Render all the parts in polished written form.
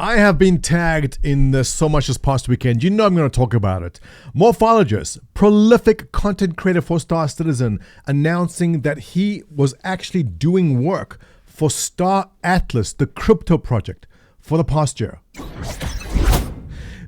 I have been tagged in so much this past weekend. You know I'm going to talk about it. Morphologis, prolific content creator for Star Citizen, announcing that he was actually doing work for Star Atlas, the crypto project, for the past year.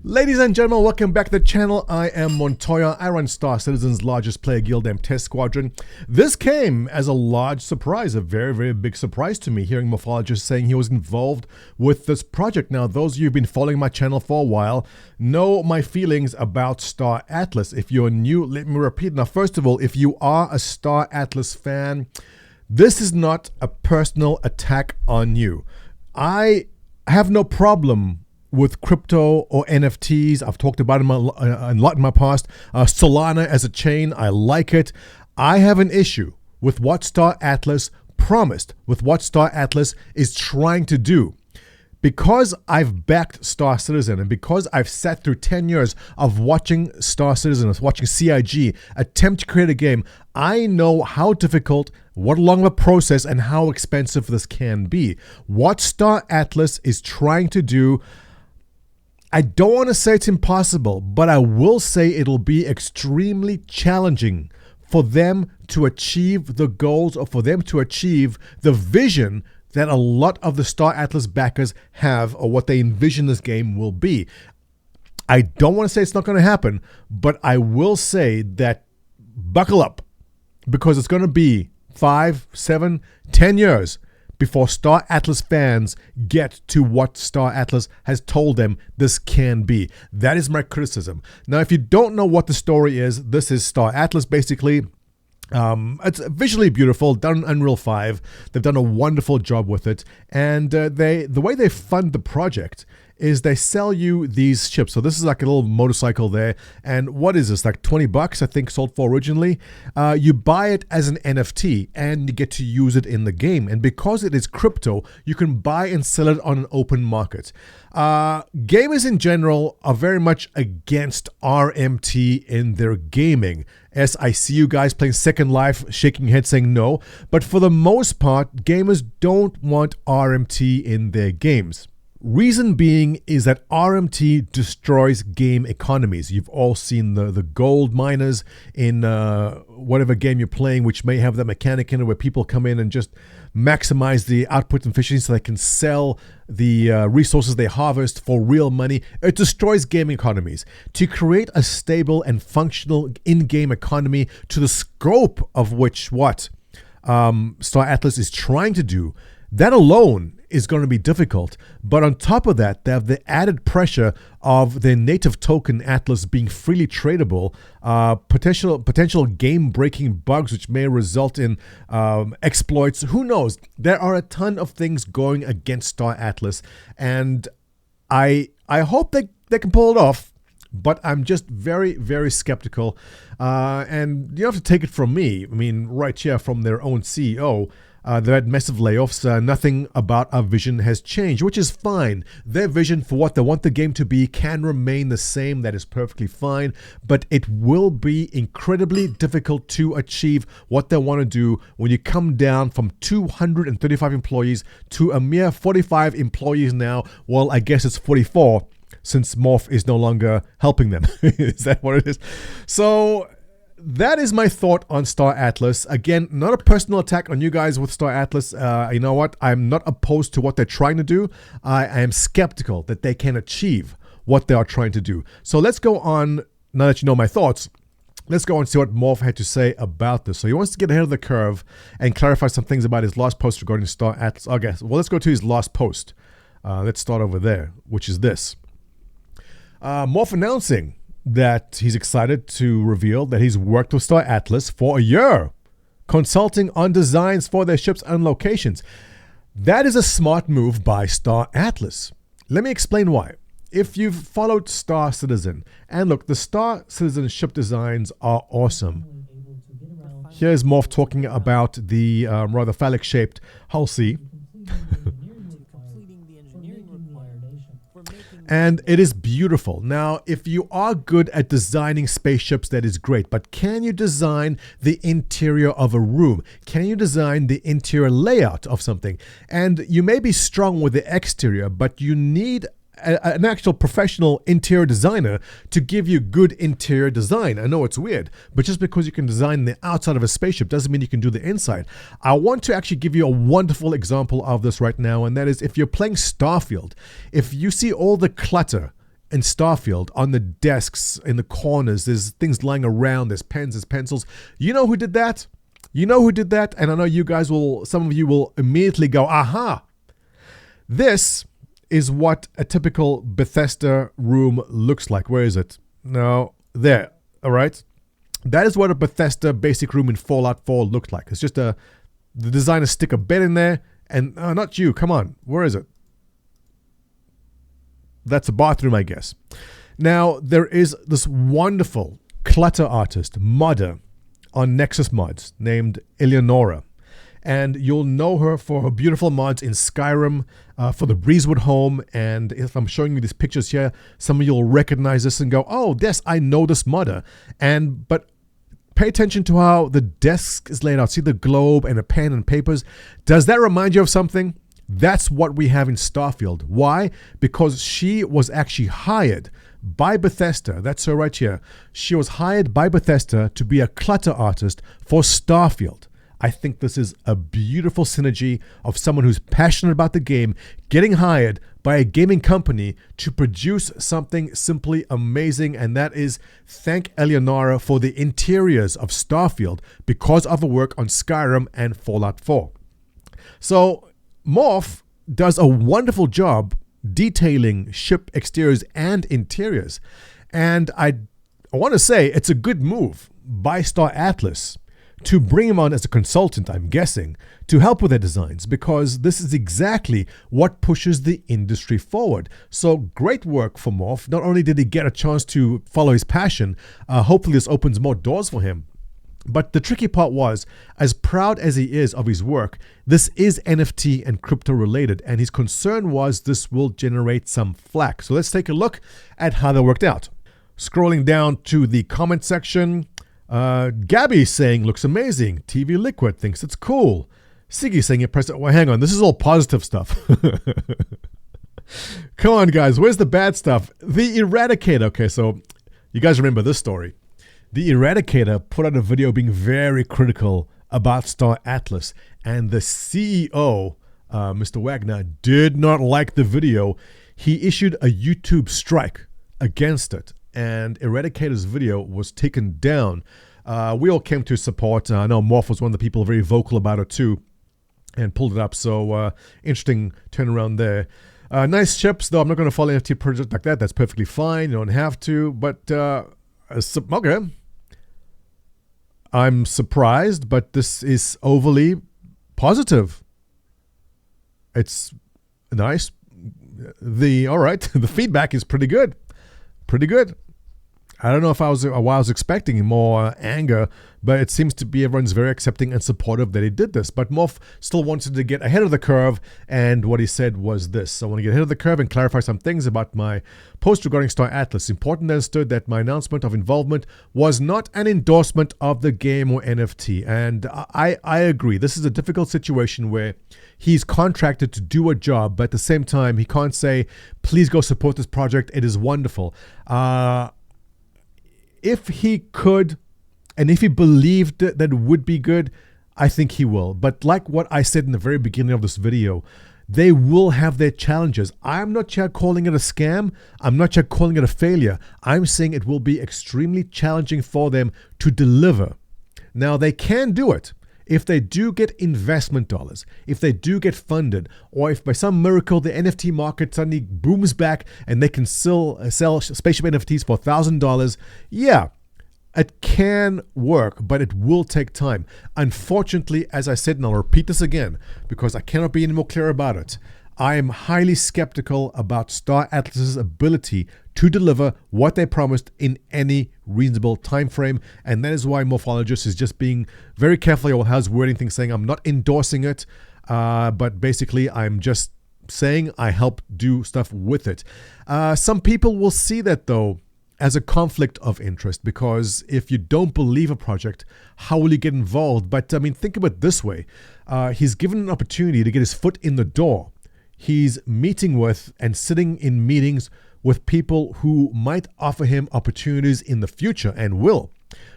Ladies and gentlemen, welcome back to the channel. I am Montoya. I run Star Citizen's largest player guild and test squadron. This came as a large surprise, a very, very big surprise to me, hearing Morphologis saying he was involved with this project. Now, those of you who've been following my channel for a while know my feelings about Star Atlas. If you're new, let me repeat. Now, first of all, if you are a Star Atlas fan, this is not a personal attack on you. I have no problem with crypto or NFTs. I've talked about them a lot in my past. Solana as a chain, I like it. I have an issue with what Star Atlas promised, with what Star Atlas is trying to do. Because I've backed Star Citizen and because I've sat through 10 years of watching Star Citizen, of watching CIG attempt to create a game, I know how difficult, what long of a process, and how expensive this can be. What Star Atlas is trying to do, I don't want to say it's impossible, but I will say it'll be extremely challenging for them to achieve the goals, or for them to achieve the vision that a lot of the Star Atlas backers have, or what they envision this game will be. I don't want to say it's not going to happen, but I will say that buckle up, because it's going to be 5, 7, 10 years before Star Atlas fans get to what Star Atlas has told them this can be. That is my criticism. Now, if you don't know what the story is, this is Star Atlas basically. It's visually beautiful, done in Unreal 5. They've done a wonderful job with it. And the way they fund the project is they sell you these ships. So this is like a little motorcycle there. And what is this? Like 20 bucks, I think, sold for originally. You buy it as an NFT and you get to use it in the game. And because it is crypto, you can buy and sell it on an open market. Gamers in general are very much against RMT in their gaming. Yes, I see you guys playing Second Life, shaking your head saying no. But for the most part, gamers don't want RMT in their games. Reason being is that RMT destroys game economies. You've all seen the gold miners in whatever game you're playing, which may have that mechanic in it where people come in and just maximize the output and efficiency so they can sell the resources they harvest for real money. It destroys game economies. To create a stable and functional in-game economy to the scope of which what Star Atlas is trying to do, that alone is going to be difficult. But on top of that, they have the added pressure of their native token Atlas being freely tradable, potential game-breaking bugs which may result in exploits. Who knows? There are a ton of things going against Star Atlas, and I hope they can pull it off. But I'm just very, very skeptical. And you don't have to take it from me. I mean, right here from their own CEO, they've had massive layoffs. Nothing about our vision has changed, which is fine. Their vision for what they want the game to be can remain the same. That is perfectly fine. But it will be incredibly difficult to achieve what they want to do when you come down from 235 employees to a mere 45 employees now. Well, I guess it's 44. Since Morph is no longer helping them. Is that what it is? So that is my thought on Star Atlas. Again, not a personal attack on you guys with Star Atlas. You know what? I'm not opposed to what they're trying to do. I am skeptical that they can achieve what they are trying to do. So let's go on, now that you know my thoughts, let's go and see what Morph had to say about this. So he wants to get ahead of the curve and clarify some things about his last post regarding Star Atlas. Okay, well, let's go to his last post. Let's start over there, which is this. Morph announcing that he's excited to reveal that he's worked with Star Atlas for a year, consulting on designs for their ships and locations. That is a smart move by Star Atlas. Let me explain why. If you've followed Star Citizen, and look, the Star Citizen ship designs are awesome. Here's Morph talking about the rather phallic-shaped hull C. And it is beautiful. Now, if you are good at designing spaceships, that is great. But can you design the interior of a room? Can you design the interior layout of something? And you may be strong with the exterior, but you need an actual professional interior designer to give you good interior design. I know it's weird, but just because you can design the outside of a spaceship doesn't mean you can do the inside. I want to actually give you a wonderful example of this right now, and that is if you're playing Starfield, if you see all the clutter in Starfield on the desks, in the corners, there's things lying around, there's pens, there's pencils. You know who did that? You know who did that? And I know you guys will, some of you will immediately go, aha! This is what a typical Bethesda room looks like. Where is it? No, there. All right. That is what a Bethesda basic room in Fallout 4 looked like. It's just the designers stick a bed in there and, not you, come on. Where is it? That's a bathroom, I guess. Now, there is this wonderful clutter artist, modder, on Nexus Mods named Eleonora. And you'll know her for her beautiful mods in Skyrim, for the Breezewood home. And if I'm showing you these pictures here, some of you will recognize this and go, oh, yes, I know this modder. But pay attention to how the desk is laid out. See the globe and a pen and papers. Does that remind you of something? That's what we have in Starfield. Why? Because she was actually hired by Bethesda. That's her right here. She was hired by Bethesda to be a clutter artist for Starfield. I think this is a beautiful synergy of someone who's passionate about the game getting hired by a gaming company to produce something simply amazing. And that is thank Eleonora for the interiors of Starfield because of her work on Skyrim and Fallout 4. So Morph does a wonderful job detailing ship exteriors and interiors. And I want to say it's a good move by Star Atlas to bring him on as a consultant, I'm guessing, to help with their designs, because this is exactly what pushes the industry forward. So great work for Morph. Not only did he get a chance to follow his passion, hopefully this opens more doors for him. But the tricky part was, as proud as he is of his work, this is NFT and crypto related, and his concern was this will generate some flack. So let's take a look at how that worked out. Scrolling down to the comment section, Gabby saying looks amazing. TV Liquid thinks it's cool. Siggy saying you press it. Well, hang on, this is all positive stuff. Come on, guys, where's the bad stuff? The Eradicator. Okay, so you guys remember this story. The Eradicator put out a video being very critical about Star Atlas, and the CEO, Mr. Wagner, did not like the video. He issued a YouTube strike against it, and Eradicator's video was taken down. We all came to support. I know Morph was one of the people very vocal about it too and pulled it up. So interesting turnaround there. Nice chips, though. I'm not going to follow an NFT project like that. That's perfectly fine. You don't have to. But okay. I'm surprised, but this is overly positive. It's nice. All right. The feedback is pretty good. Pretty good. I don't know if I was expecting more anger, but it seems to be everyone's very accepting and supportive that he did this. But Morph still wanted to get ahead of the curve, and what he said was this. I want to get ahead of the curve and clarify some things about my post regarding Star Atlas. Important understood that my announcement of involvement was not an endorsement of the game or NFT. And I agree. This is a difficult situation where he's contracted to do a job, but at the same time, he can't say, please go support this project. It is wonderful. If he could, and if he believed that it would be good, I think he will. But like what I said in the very beginning of this video, they will have their challenges. I'm not yet calling it a scam. I'm not yet calling it a failure. I'm saying it will be extremely challenging for them to deliver. Now, they can do it if they do get investment dollars, if they do get funded, or if by some miracle the NFT market suddenly booms back and they can sell spaceship NFTs for $1,000, yeah, it can work, but it will take time. Unfortunately, as I said, and I'll repeat this again because I cannot be any more clear about it, I am highly skeptical about Star Atlas's ability to deliver what they promised in any reasonable time frame, and that is why Morphologis is just being very careful about how he's wording things, saying I'm not endorsing it, but basically I'm just saying I help do stuff with it. Some people will see that, though, as a conflict of interest, because if you don't believe a project, how will you get involved? But I mean, think of it this way. He's given an opportunity to get his foot in the door. he's meeting with and sitting in meetings with people who might offer him opportunities in the future and will.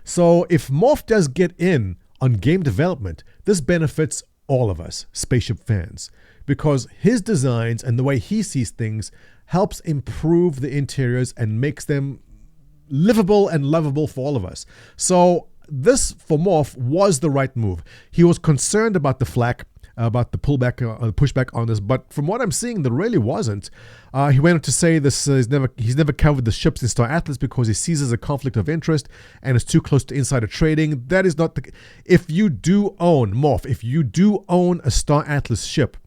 So if Morph does get in on game development, this benefits all of us, Spaceship fans, because his designs and the way he sees things helps improve the interiors and makes them livable and lovable for all of us. So this, for Morph, was the right move. He was concerned about the flack, about the pushback on this, but from what I'm seeing, there really wasn't. He went on to say this: he's never covered the ships in Star Atlas because he sees as a conflict of interest and is too close to insider trading. That is not the. If you do own Morph, if you do own a Star Atlas ship,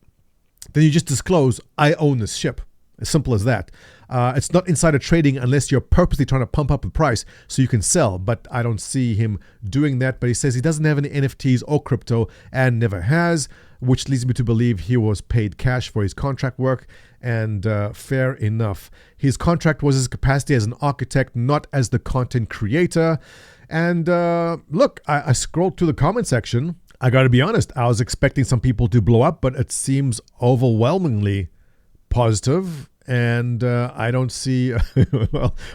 then you just disclose, I own this ship. As simple as that. It's not insider trading unless you're purposely trying to pump up the price so you can sell, but I don't see him doing that. But he says he doesn't have any NFTs or crypto and never has, which leads me to believe he was paid cash for his contract work, and fair enough. His contract was his capacity as an architect, not as the content creator. And look, I scrolled through the comment section. I got to be honest, I was expecting some people to blow up, but it seems overwhelmingly positive, and I don't see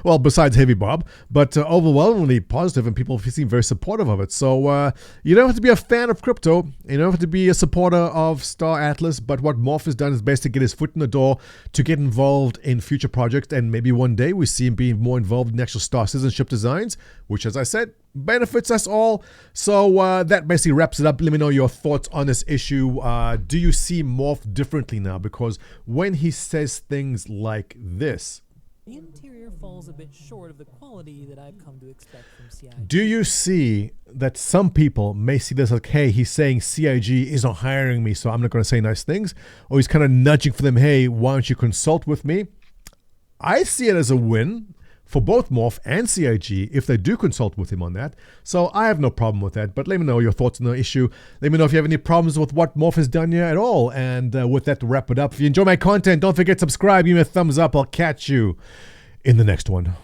well besides Heavy Bob, but overwhelmingly positive, and people seem very supportive of it. So you don't have to be a fan of crypto, you don't have to be a supporter of Star Atlas, but what Morph has done is basically get his foot in the door to get involved in future projects, and maybe one day we see him being more involved in actual Star Citizenship designs, which, as I said, benefits us all. So that basically wraps it up. Let me know your thoughts on this issue. Do you see Morph differently now? Because when he says things like this, the interior falls a bit short of the quality that I've come to expect from CIG. Do you see that some people may see this like, hey, he's saying CIG isn't hiring me, so I'm not going to say nice things, or he's kind of nudging for them, hey, why don't you consult with me? I see it as a win for both Morph and CIG if they do consult with him on that. So I have no problem with that, but let me know your thoughts on the issue. Let me know if you have any problems with what Morph has done here at all. And with that, to wrap it up, if you enjoy my content, don't forget to subscribe, give me a thumbs up. I'll catch you in the next one.